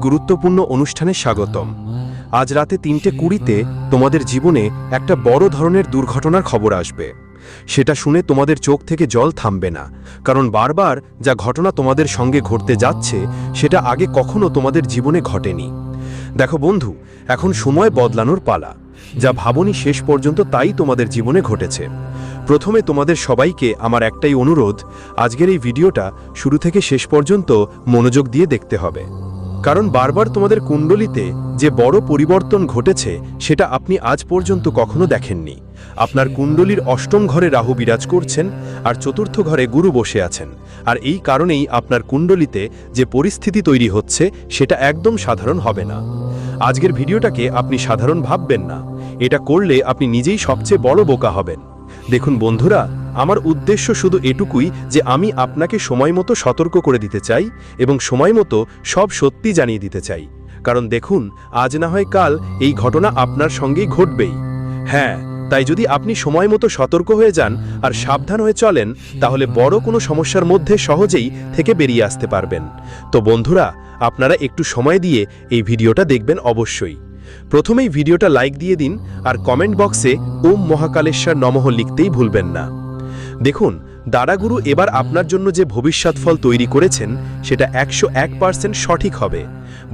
গুরুত্বপূর্ণ অনুষ্ঠানে স্বাগতম। আজ রাতে 3:20-তে তোমাদের জীবনে একটা বড় ধরনের দুর্ঘটনার খবর আসবে। সেটা শুনে তোমাদের চোখ থেকে জল থামবে না, কারণ বারবার যা ঘটনা তোমাদের সঙ্গে ঘটতে যাচ্ছে সেটা আগে কখনো তোমাদের জীবনে ঘটেনি। দেখো বন্ধু, এখন সময় বদলানোর পালা। যা ভাবনি শেষ পর্যন্ত তাই তোমাদের জীবনে ঘটেছে। প্রথমে তোমাদের সবাইকে আমার একটাই অনুরোধ, আজকের এই ভিডিওটা শুরু থেকে শেষ পর্যন্ত মনোযোগ দিয়ে দেখতে হবে, কারণ বারবার তোমাদের কুণ্ডলিতে যে বড় পরিবর্তন ঘটেছে সেটা আপনি আজ পর্যন্ত কখনো দেখেননি। আপনার কুণ্ডলীর অষ্টম ঘরে রাহু বিরাজ করছেন আর চতুর্থ ঘরে গুরু বসে আছেন, আর এই কারণেই আপনার কুণ্ডলিতে যে পরিস্থিতি তৈরি হচ্ছে সেটা একদম সাধারণ হবে না। আজকের ভিডিওটাকে আপনি সাধারণ ভাববেন না, এটা করলে আপনি নিজেই সবচেয়ে বড় বোকা হবেন। দেখুন বন্ধুরা, আমার উদ্দেশ্য শুধু এটুকুই যে আমি আপনাকে সময় মতো সতর্ক করে দিতে চাই এবং সময় মতো সব সত্যি জানিয়ে দিতে চাই, কারণ দেখুন, আজ না হয় কাল এই ঘটনা আপনার সঙ্গেই ঘটবেই। হ্যাঁ, তাই যদি আপনি সময় মতো সতর্ক হয়ে যান আর সাবধান হয়ে চলেন, তাহলে বড় কোনো সমস্যার মধ্যে সহজেই থেকে বেরিয়ে আসতে পারবেন। তো বন্ধুরা, আপনারা একটু সময় দিয়ে এই ভিডিওটা দেখবেন অবশ্যই। প্রথমেই ভিডিওটা লাইক দিয়ে দিন আর কমেন্ট বক্সে ওম মহাকালেশ্বর নমঃ লিখতেই ভুলবেন না। দেখুন, দারাগুরু এবার আপনার জন্য যে ভবিষ্যৎ ফল তৈরি করেছেন সেটা 101% সঠিক হবে।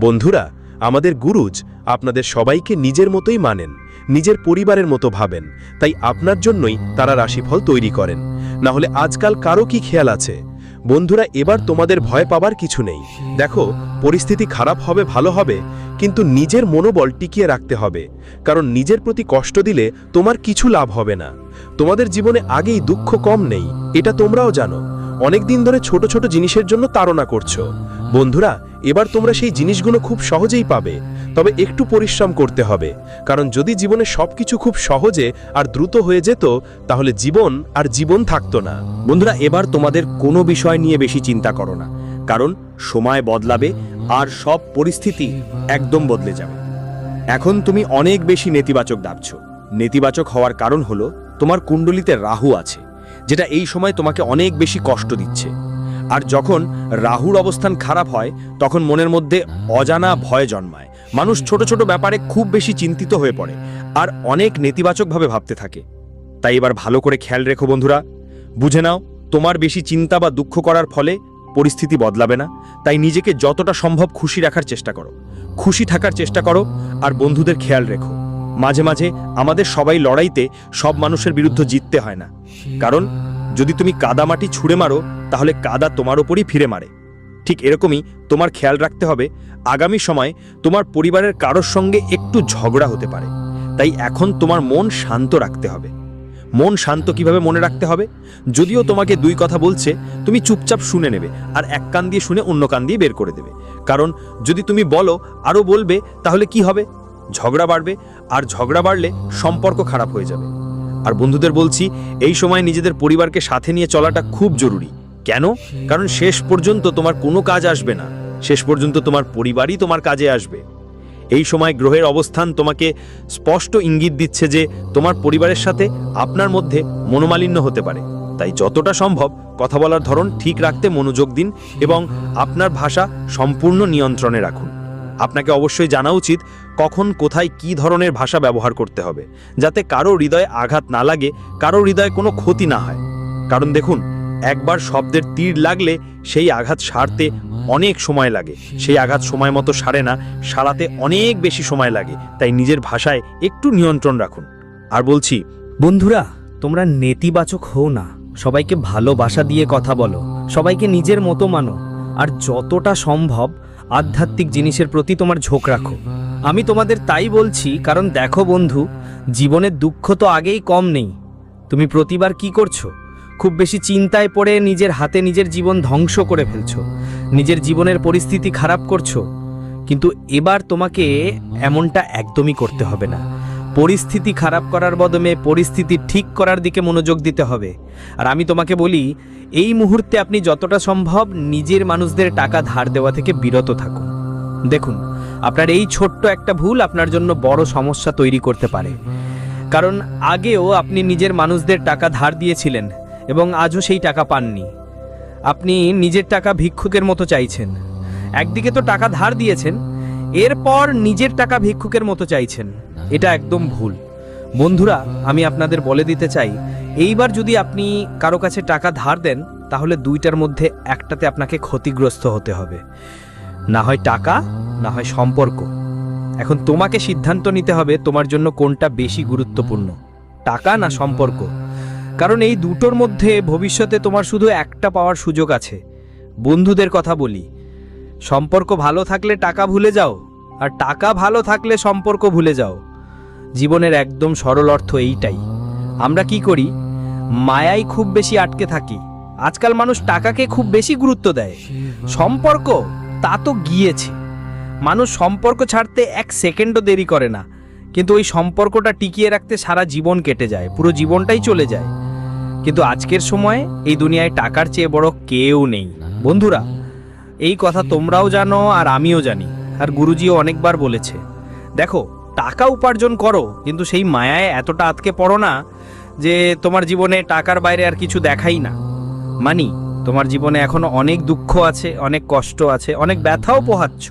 বন্ধুরা, আমাদের গুরুজ আপনাদের সবাইকে নিজের মতোই মানেন, নিজের পরিবারের মতো ভাবেন, তাই আপনার জন্যই তারা রাশিফল তৈরি করেন। না হলে আজকাল কারো কি খেয়াল আছে? বন্ধুরা, এবার তোমাদের ভয় পাবার কিছু নেই। দেখো, পরিস্থিতি খারাপ হবে, ভালো হবে, কিন্তু নিজের মনোবল টিকিয়ে রাখতে হবে, কারণ নিজের প্রতি কষ্ট দিলে তোমার কিছু লাভ হবে না। তোমাদের জীবনে আগেই দুঃখ কম নেই, এটা তোমরাও জানো। অনেক দিন ধরে ছোট ছোট জিনিসের জন্য তাড়না করছো। বন্ধুরা, এবার তোমরা সেই জিনিসগুলো খুব সহজেই পাবে, তবে একটু পরিশ্রম করতে হবে, কারণ যদি জীবনে সবকিছু খুব সহজে আর দ্রুত হয়ে যেত তাহলে জীবন থাকতো না। বন্ধুরা, এবার তোমাদের কোনো বিষয় নিয়ে বেশি চিন্তা করো না, কারণ সময় বদলাবে আর সব পরিস্থিতি একদম বদলে যাবে। এখন তুমি অনেক বেশি নেতিবাচক ভাবছো। নেতিবাচক হওয়ার কারণ হলো তোমার কুণ্ডলিতে রাহু আছে, যেটা এই সময় তোমাকে অনেক বেশি কষ্ট দিচ্ছে। আর যখন রাহুর অবস্থান খারাপ হয় তখন মনের মধ্যে অজানা ভয় জন্মায়। মানুষ ছোট ছোট ব্যাপারে খুব বেশি চিন্তিত হয়ে পড়ে আর অনেক নেতিবাচকভাবে ভাবতে থাকে। তাই এবার ভালো করে খেয়াল রেখো বন্ধুরা, বুঝে নাও তোমার বেশি চিন্তা বা দুঃখ করার ফলে পরিস্থিতি বদলাবে না। তাই নিজেকে যতটা সম্ভব খুশি রাখার চেষ্টা করো, খুশি থাকার চেষ্টা করো, আর বন্ধুদের খেয়াল রেখো। মাঝে মাঝে আমাদের সবাই লড়াইতে সব মানুষের বিরুদ্ধে জিততে হয় না, কারণ যদি তুমি কাদামাটি ছুঁড়ে মারো তাহলে কাদা তোমার উপরই ফিরে মারে। ঠিক এরকমই তোমার খেয়াল রাখতে হবে, আগামী সময়ে তোমার পরিবারের কারোর সঙ্গে একটু ঝগড়া হতে পারে। তাই এখন তোমার মন শান্ত রাখতে হবে। মন শান্ত কিভাবে মনে রাখতে হবে? যদিও তোমাকে দুই কথা বলছে, তুমি চুপচাপ শুনে নেবে আর এক কান দিয়ে শুনে অন্য কান দিয়ে বের করে দেবে, কারণ যদি তুমি বলো আরও বলবে তাহলে কি হবে? ঝগড়া বাড়বে, আর ঝগড়া বাড়লে সম্পর্ক খারাপ হয়ে যাবে। আর বন্ধুদের বলছি, এই সময় নিজেদের পরিবারকে সাথে নিয়ে চলাটা খুব জরুরি। কেন? কারণ শেষ পর্যন্ত তোমার কোনো কাজ আসবে না, শেষ পর্যন্ত তোমার পরিবারই তোমার কাজে আসবে। এই সময় গ্রহের অবস্থান তোমাকে স্পষ্ট ইঙ্গিত দিচ্ছে যে তোমার পরিবারের সাথে আপনার মধ্যে মনোমালিন্য হতে পারে। তাই যতটা সম্ভব কথা বলার ধরন ঠিক রাখতে মনোযোগ দিন এবং আপনার ভাষা সম্পূর্ণ নিয়ন্ত্রণে রাখুন। আপনাকে অবশ্যই জানা উচিত কখন কোথায় কি ধরনের ভাষা ব্যবহার করতে হবে, যাতে কারো হৃদয়ে আঘাত না লাগে, কারো হৃদয়ে কোনো ক্ষতি না হয়। কারণ দেখুন, একবার শব্দের তীর লাগলে সেই আঘাত সারতে অনেক সময় লাগে, সেই আঘাত সময় মতো সারে না, সারাতে অনেক বেশি সময় লাগে। তাই নিজের ভাষায় একটু নিয়ন্ত্রণ রাখুন। আর বলছি বন্ধুরা, তোমরা নেতিবাচক হও না, সবাইকে ভালোবাসা দিয়ে কথা বলো, সবাইকে নিজের মতো মানো, আর যতটা সম্ভব আধ্যাত্মিক জিনিসের প্রতি তোমার ঝোঁক রাখো। আমি তোমাদের তাই বলছি, কারণ দেখো বন্ধু, জীবনের দুঃখ তো আগেই কম নেই। তুমি প্রতিবার কি করছো? খুব বেশি চিন্তায় পড়ে নিজের হাতে নিজের জীবন ধ্বংস করে ফেলছো, নিজের জীবনের পরিস্থিতি খারাপ করছো। কিন্তু এবার তোমাকে এমনটা একদমই করতে হবে না। পরিস্থিতি খারাপ করার বদলে পরিস্থিতি ঠিক করার দিকে মনোযোগ দিতে হবে। আর আমি তোমাকে বলি, এই মুহূর্তে আপনি যতটা সম্ভব নিজের মানুষদের টাকা ধার দেওয়া থেকে বিরত থাকুন। দেখুন, আপনার এই ছোট্ট একটা ভুল আপনার জন্য বড় সমস্যা তৈরি করতে পারে, কারণ আগেও আপনি নিজের মানুষদের টাকা ধার দিয়েছিলেন এবং আজও সেই টাকা পাননি। আপনি নিজের টাকা ভিক্ষুকের মতো চাইছেন। একদিকে তো টাকা ধার দিয়েছেন, এরপর নিজের টাকা ভিক্ষুকের মতো চাইছেন। এটা একদম ভুল। বন্ধুরা, আমি আপনাদের বলে দিতে চাই, এইবার যদি আপনি কারো কাছে টাকা ধার দেন, তাহলে দুইটার মধ্যে একটাতে আপনাকে ক্ষতিগ্রস্ত হতে হবে। না হয় টাকা, না হয় সম্পর্ক। এখন তোমাকে সিদ্ধান্ত নিতে হবে তোমার জন্য কোনটা বেশি গুরুত্বপূর্ণ, টাকা না সম্পর্ক। কারণ এই দুটোর মধ্যে ভবিষ্যতে তোমার শুধু একটা পাওয়ার সুযোগ আছে। বন্ধুদের কথা বলি, সম্পর্ক ভালো থাকলে টাকা ভুলে যাও, আর টাকা ভালো থাকলে সম্পর্ক ভুলে যাও। জীবনের একদম সরল অর্থ এইটাই। আমরা কি করি? মায়ায় খুব বেশি আটকে থাকি। আজকাল মানুষ টাকাকে খুব বেশি গুরুত্ব দেয়। সম্পর্ক তা তো গিয়েছে। মানুষ সম্পর্ক ছাড়তে এক সেকেন্ডও দেরি করে না, কিন্তু ওই সম্পর্কটা টিকিয়ে রাখতে সারা জীবন কেটে যায়, পুরো জীবনটাই চলে যায়। কিন্তু আজকের সময়ে এই দুনিয়ায় টাকার চেয়ে বড় কেউ নেই। বন্ধুরা, এই কথা তোমরাও জানো আর আমিও জানি, আর গুরুজিও অনেকবার বলেছে। দেখো, টাকা উপার্জন করো, কিন্তু সেই মায়ায় এতটা আটকে পড়ো না যে তোমার জীবনে টাকার বাইরে আর কিছু দেখাই না। মানি, তোমার জীবনে এখনো অনেক দুঃখ আছে, অনেক কষ্ট আছে, অনেক ব্যথাও পোহাচ্ছ,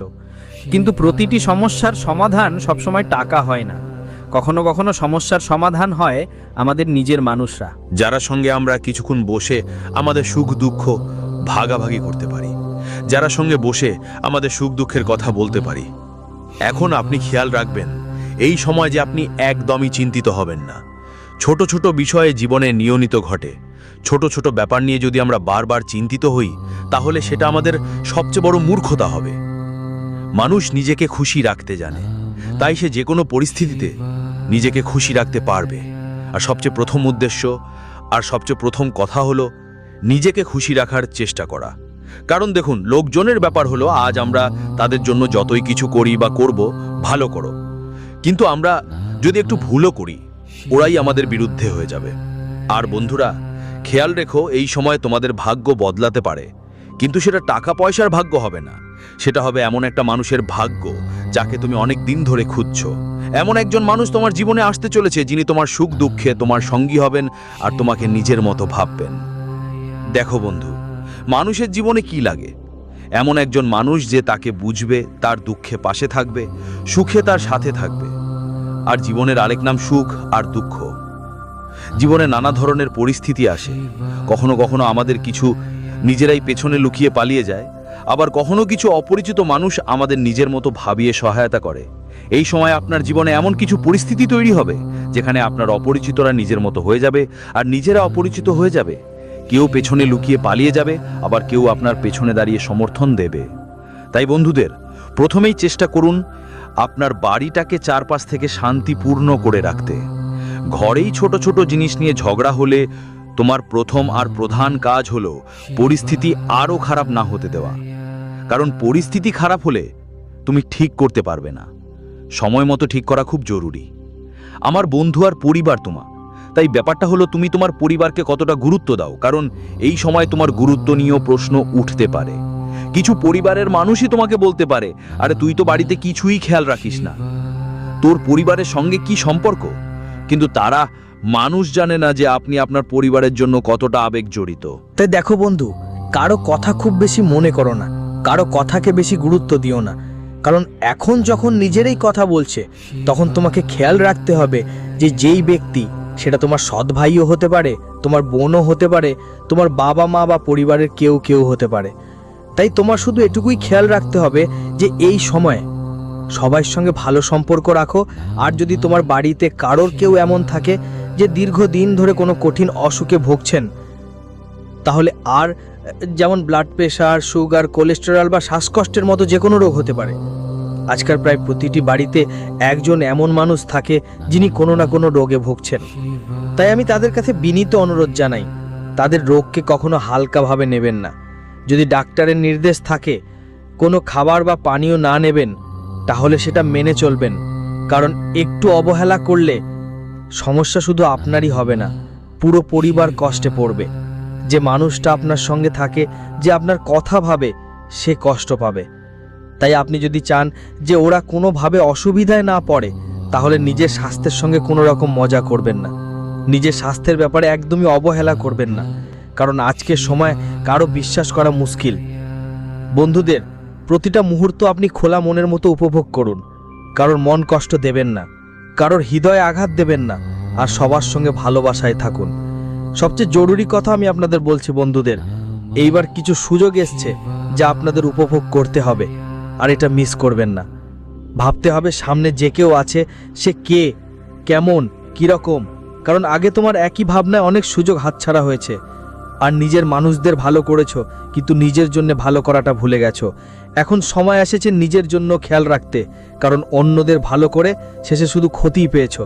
কিন্তু প্রতিটি সমস্যার সমাধান সবসময় টাকা হয় না। কখনো কখনো সমস্যার সমাধান হয় আমাদের নিজের মানুষরা। যারা সঙ্গে আমরা কিছুক্ষণ বসে আমাদের সুখ দুঃখ ভাগাভাগি করতে পারি, যারা সঙ্গে বসে আমাদের সুখ দুঃখের কথা বলতে পারি। এখন আপনি খেয়াল রাখবেন, এই সময় যে আপনি একদমই চিন্তিত হবেন না। ছোট ছোট বিষয়ে জীবনে নিয়মিত ঘটে। ছোট ছোট ব্যাপার নিয়ে যদি আমরা বারবার চিন্তিত হই, তাহলে সেটা আমাদের সবচেয়ে বড় মূর্খতা হবে। মানুষ নিজেকে খুশি রাখতে জানে, তাই সে যে কোনো পরিস্থিতিতে নিজেকে খুশি রাখতে পারবে। আর সবচেয়ে প্রথম উদ্দেশ্য আর সবচেয়ে প্রথম কথা হলো নিজেকে খুশি রাখার চেষ্টা করা। কারণ দেখুন, লোকজনের ব্যাপার হলো আজ আমরা তাদের জন্য যতই কিছু করি বা করব, ভালো করো, কিন্তু আমরা যদি একটু ভুলও করি, ওরাই আমাদের বিরুদ্ধে হয়ে যাবে। আর বন্ধুরা, খেয়াল রেখো, এই সময় তোমাদের ভাগ্য বদলাতে পারে, কিন্তু সেটা টাকা পয়সার ভাগ্য হবে না। সেটা হবে এমন একটা মানুষের ভাগ্য যাকে তুমি অনেক দিন ধরে খুঁজছো। এমন একজন মানুষ তোমার জীবনে আসতে চলেছে, যিনি তোমার সুখ দুঃখে তোমার সঙ্গী হবেন আর তোমাকে নিজের মতো ভাববেন। দেখো বন্ধু, মানুষের জীবনে কি লাগে? এমন একজন মানুষ যে তাকে বুঝবে, তার দুঃখে পাশে থাকবে, সুখে তার সাথে থাকবে। আর জীবনের আরেক নাম সুখ আর দুঃখ। জীবনে নানা ধরনের পরিস্থিতি আসে। কখনো কখনো আমাদের কিছু নিজেরাই পেছনে লুকিয়ে পালিয়ে যায়, আবার কখনো কিছু অপরিচিত মানুষ আমাদের নিজের মতো ভাবিয়ে সহায়তা করে। এই সময় আপনার জীবনে এমন কিছু পরিস্থিতি তৈরি হবে যেখানে আপনার অপরিচিতরা নিজের মতো হয়ে যাবে আর নিজেরা অপরিচিত হয়ে যাবে। কেউ পেছনে লুকিয়ে পালিয়ে যাবে, আবার কেউ আপনার পেছনে দাঁড়িয়ে সমর্থন দেবে। তাই বন্ধুদের, প্রথমেই চেষ্টা করুন আপনার বাড়িটাকে চারপাশ থেকে শান্তিপূর্ণ করে রাখতে। ঘরেই ছোট ছোট জিনিস নিয়ে ঝগড়া হলে তোমার প্রথম আর প্রধান কাজ হলো পরিস্থিতি আরও খারাপ না হতে দেওয়া। কারণ পরিস্থিতি খারাপ হলে তুমি ঠিক করতে পারবে না। সময় মতো ঠিক করা খুব জরুরি। আমার বন্ধু আর পরিবার তোমার, তাই ব্যাপারটা হলো তুমি তোমার পরিবারকে কতটা গুরুত্ব দাও। কারণ এই সময় তোমার গুরুত্ব নিয়েও প্রশ্ন উঠতে পারে। কিছু পরিবারের মানুষই তোমাকে বলতে পারে, আরে তুই তো বাড়িতে কিছুই খেয়াল রাখিস না, তোর পরিবারের সঙ্গে কি সম্পর্ক? কিন্তু তারা মানুষ জানে না যে আপনি আপনার পরিবারের জন্য কতটা আবেগ জড়িত। তাই দেখো বন্ধু, কারো কথা খুব বেশি মনে করো না, কারো কথাকে বেশি গুরুত্ব দিও না। কারণ এখন যখন নিজেরই কথা বলছে, তখন তোমাকে খেয়াল রাখতে হবে যে যেই ব্যক্তি, সেটা তোমার সৎ ভাইও হতে পারে, তোমার বোনও হতে পারে, তোমার বাবা মা বা পরিবারের কেউ কেউ হতে পারে। তাই তোমার শুধু এটুকুই খেয়াল রাখতে হবে যে এই সময়ে সবার সঙ্গে ভালো সম্পর্ক রাখো। আর যদি তোমার বাড়িতে কারোর কেউ এমন থাকে যে দীর্ঘদিন ধরে কোনো কঠিন অসুখে ভুগছেন, তাহলে আর যেমন ব্লাড প্রেশার, সুগার, কোলেস্টেরল বা শ্বাসকষ্টের মতো যে কোনো রোগ হতে পারে। আজকাল প্রায় প্রতিটি বাড়িতে একজন এমন মানুষ থাকে যিনি কোনো না কোনো রোগে ভুগছেন। তাই আমি তাদের কাছে বিনীত অনুরোধ জানাই, তাদের রোগকে কখনো হালকাভাবে নেবেন না। যদি ডাক্তারের নির্দেশ থাকে কোনো খাবার বা পানীয় না নেবেন, তাহলে সেটা মেনে চলবেন। কারণ একটু অবহেলা করলে সমস্যা শুধু আপনারই হবে না, পুরো পরিবার কষ্টে পড়বে। যে মানুষটা আপনার সঙ্গে থাকে, যে আপনার কথা ভাবে, সে কষ্ট পাবে। তাই আপনি যদি চান যে ওরা কোনোভাবে অসুবিধায় না পড়ে, তাহলে নিজের স্বাস্থ্যের সঙ্গে কোনো রকম মজা করবেন না। নিজের স্বাস্থ্যের ব্যাপারে একদমই অবহেলা করবেন না, কারণ আজকের সময় কারো বিশ্বাস করা মুশকিল। বন্ধুদের, প্রতিটা মুহূর্ত আপনি খোলা মনের মতো উপভোগ করুন। কারোর মন কষ্ট দেবেন না, কারোর হৃদয়ে আঘাত দেবেন না, আর সবার সঙ্গে ভালোবাসায় থাকুন। সবচেয়ে জরুরি কথা আমি আপনাদের বলছি বন্ধুদের, এইবার কিছু সুযোগ এসছে যা আপনাদের উপভোগ করতে হবে, আর এটা মিস করবেন না। ভাবতে হবে সামনে যে কেউ আছে সে কে, কেমন, কীরকম। কারণ আগে তোমার একই ভাবনায় অনেক সুযোগ হাতছাড়া হয়েছে, আর নিজের মানুষদের ভালো করেছো কিন্তু নিজের জন্য ভালো করাটা ভুলে গেছো। এখন সময় এসেছে নিজের জন্য খেয়াল রাখতে, কারণ অন্যদের ভালো করে শেষে শুধু ক্ষতিই পেয়েছো।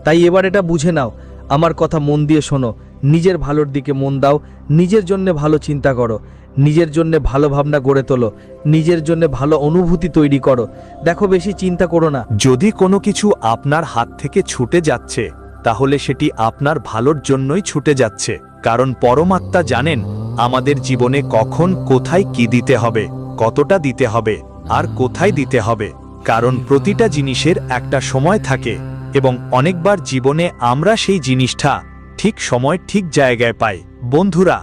তাই এবার এটা বুঝে নাও, আমার কথা মন দিয়ে শোনো, নিজের ভালোর দিকে মন দাও, নিজের জন্য ভালো চিন্তা করো, নিজের জন্য ভালো ভাবনা গড়ে তোলো, নিজের জন্য ভালো অনুভূতি তৈরি করো। দেখো, বেশি চিন্তা করো না। যদি কোনো কিছু আপনার হাত থেকে ছুটে যাচ্ছে, তাহলে সেটি আপনার ভালোর জন্যই ছুটে যাচ্ছে। কারণ পরমাত্মা জানেন আমাদের জীবনে কখন কোথায় কি দিতে হবে, কতটা দিতে হবে, আর কোথায় দিতে হবে। কারণ প্রতিটা জিনিসের একটা সময় থাকে, এবং অনেকবার জীবনে আমরা সেই জিনিসটা ঠিক সময় ঠিক জায়গায় পাই। বন্ধুরা,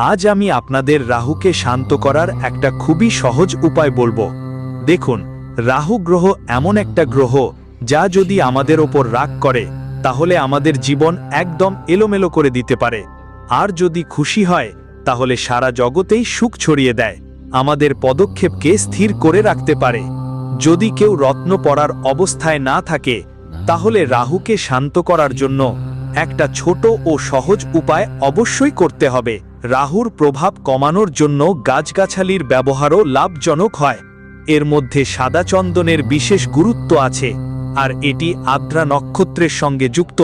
আজ আমি আপনাদের রাহুকে শান্ত করার একটা খুবই সহজ উপায় বলবো। দেখুন, রাহু গ্রহ এমন একটা গ্রহ যা যদি আমাদের ওপর রাগ করে তাহলে আমাদের জীবন একদম এলোমেলো করে দিতে পারে, আর যদি খুশি হয় তাহলে সারা জগতেই সুখ ছড়িয়ে দেয়, আমাদের পদক্ষেপকে স্থির করে রাখতে পারে। যদি কেউ রত্ন পরার অবস্থায় না থাকে, তাহলে রাহুকে শান্ত করার জন্য একটা ছোট ও সহজ উপায় অবশ্যই করতে হবে। রাহুর প্রভাব কমানোর জন্য গাছগাছালির ব্যবহারও লাভজনক হয়। এর মধ্যে সাদা চন্দনের বিশেষ গুরুত্ব আছে, আর এটি আদ্রা নক্ষত্রের সঙ্গে যুক্ত,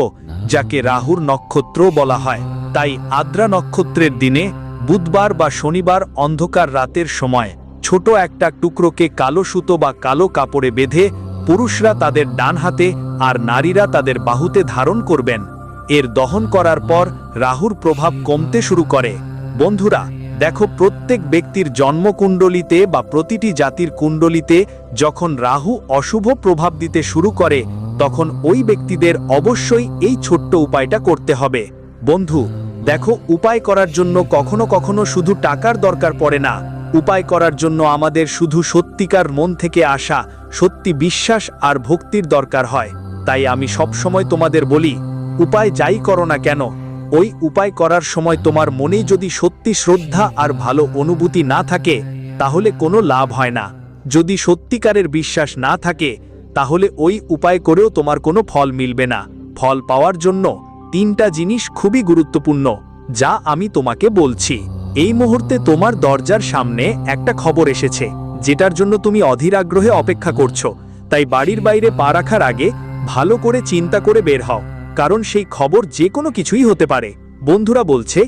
যাকে রাহুর নক্ষত্র বলা হয়। তাই আদ্রা নক্ষত্রের দিনে বুধবার বা শনিবার অন্ধকার রাতের সময় ছোট একটা টুকরোকে কালো সুতো বা কালো কাপড়ে বেঁধে পুরুষরা তাদের ডান হাতে আর নারীরা তাদের বাহুতে ধারণ করবেন। এর দহন করার পর রাহুর প্রভাব কমতে শুরু করে। বন্ধুরা, দেখো, প্রত্যেক ব্যক্তির জন্মকুণ্ডলিতে বা প্রতিটি জাতির কুণ্ডলিতে যখন রাহু অশুভ প্রভাব দিতে শুরু করে, তখন ওই ব্যক্তিদের অবশ্যই এই ছোট্ট উপায়টা করতে হবে। বন্ধু, দেখো, উপায় করার জন্য কখনো কখনো শুধু টাকার দরকার পড়ে না। উপায় করার জন্য আমাদের শুধু সত্যিকার মন থেকে আসা সত্যি বিশ্বাস আর ভক্তির দরকার হয়। তাই আমি সবসময় তোমাদের বলি, উপায় যাই করো না কেন, ওই উপায় করার সময় তোমার মনেই যদি সত্যি শ্রদ্ধা আর ভালো অনুভূতি না থাকে, তাহলে কোনো লাভ হয় না। যদি সত্যিকারের বিশ্বাস না থাকে, তাহলে ওই উপায় করেও তোমার কোনো ফল মিলবে না। ফল পাওয়ার জন্য তিনটা জিনিস খুবই গুরুত্বপূর্ণ, যা আমি তোমাকে বলছি। এই মুহূর্তে তোমার দরজার সামনে একটা খবর এসেছে, যেটার জন্য তুমি অধীর আগ্রহে অপেক্ষা করছো। তাই বাড়ির বাইরে পা রাখার আগে ভালো করে চিন্তা করে বের হও, কারণ সেই খবর যে কোনো কিছুই হতে পারে। বন্ধুরা বলছে,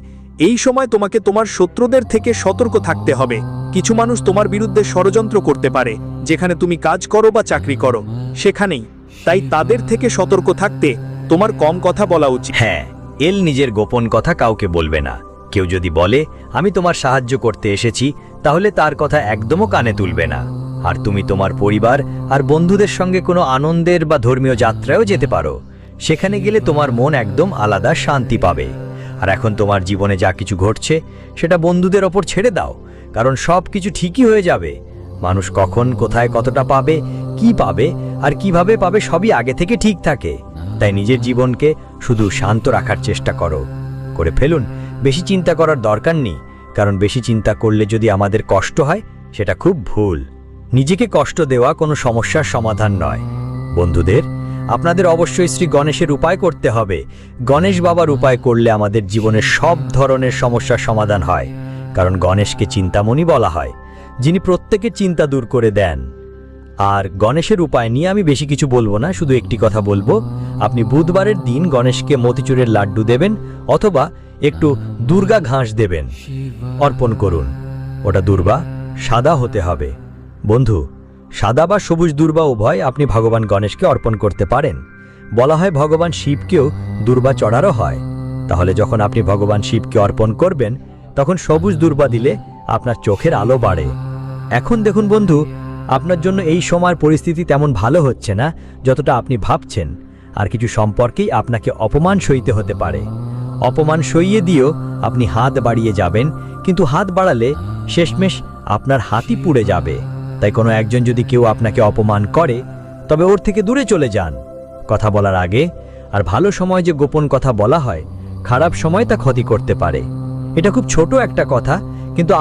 এই সময় তোমাকে তোমার শত্রুদের থেকে সতর্ক থাকতে হবে। কিছু মানুষ তোমার বিরুদ্ধে ষড়যন্ত্র করতে পারে, যেখানে তুমি কাজ করো বা চাকরি করো সেখানেই। তাই তাদের থেকে সতর্ক থাকতে তোমার কম কথা বলা উচিত। হ্যাঁ, এল নিজের গোপন কথা কাউকে বলবে না। কেউ যদি বলে আমি তোমার সাহায্য করতে এসেছি, তাহলে তার কথা একদমও কানে তুলবে না। আর তুমি তোমার পরিবার আর বন্ধুদের সঙ্গে কোনো আনন্দের বা ধর্মীয় যাত্রায়ও যেতে পারো। সেখানে গেলে তোমার মন একদম আলাদা শান্তি পাবে। আর এখন তোমার জীবনে যা কিছু ঘটছে সেটা বন্ধুদের ওপর ছেড়ে দাও, কারণ সব কিছু ঠিকই হয়ে যাবে। মানুষ কখন কোথায় কতটা পাবে, কি পাবে আর কিভাবে পাবে সবই আগে থেকে ঠিক থাকে। তাই নিজের জীবনকে শুধু শান্ত রাখার চেষ্টা করে ফেলুন। বেশি চিন্তা করার দরকার নেই, কারণ বেশি চিন্তা করলে যদি আমাদের কষ্ট হয় সেটা খুব ভুল। নিজেকে কষ্ট দেওয়া কোনো সমস্যার সমাধান নয়। বন্ধুদের, আপনাদের অবশ্যই শ্রী গণেশের উপায় করতে হবে। গণেশ বাবার উপায় করলে আমাদের জীবনের সব ধরনের সমস্যার সমাধান হয়, কারণ গণেশকে চিন্তামণি বলা হয়, যিনি প্রত্যেকের চিন্তা দূর করে দেন। আর গণেশের উপায় নিয়ে আমি বেশি কিছু বলবো না, শুধু একটি কথা বলবো, আপনি বুধবারের দিন গণেশকে মতিচুরের লাড্ডু দেবেন অথবা একটু দুর্গা ঘাস দেবেন, অর্পণ করুন। ওটা দুর্বা সাদা হতে হবে। বন্ধু, সাদা বা সবুজ দুর্বা উভয় আপনি ভগবান গণেশকে অর্পণ করতে পারেন। বলা হয় ভগবান শিবকেও দুর্বা চড়ারও হয়। তাহলে যখন আপনি ভগবান শিবকে অর্পণ করবেন, তখন সবুজ দুর্বা দিলে আপনার চোখের আলো বাড়ে। এখন দেখুন বন্ধু, আপনার জন্য এই সময়ের পরিস্থিতি তেমন ভালো হচ্ছে না যতটা আপনি ভাবছেন। আর কিছু সম্পর্কেই আপনাকে অপমান সইতে হতে পারে। অপমান সইয়ে দিয়েও আপনি হাত বাড়িয়ে যাবেন, কিন্তু হাত বাড়ালে শেষমেশ আপনার হাতই পুড়ে যাবে। তাই কোনো একজন যদি কেউ আপনাকে অপমান করে তবে ওর থেকে দূরে চলে যান। কথা বলার আগে আর ভালো সময় যে গোপন কথা বলা হয়, খারাপ সময় তা ক্ষতি করতে পারে। এটা খুব ছোট একটা কথা, কিন্তু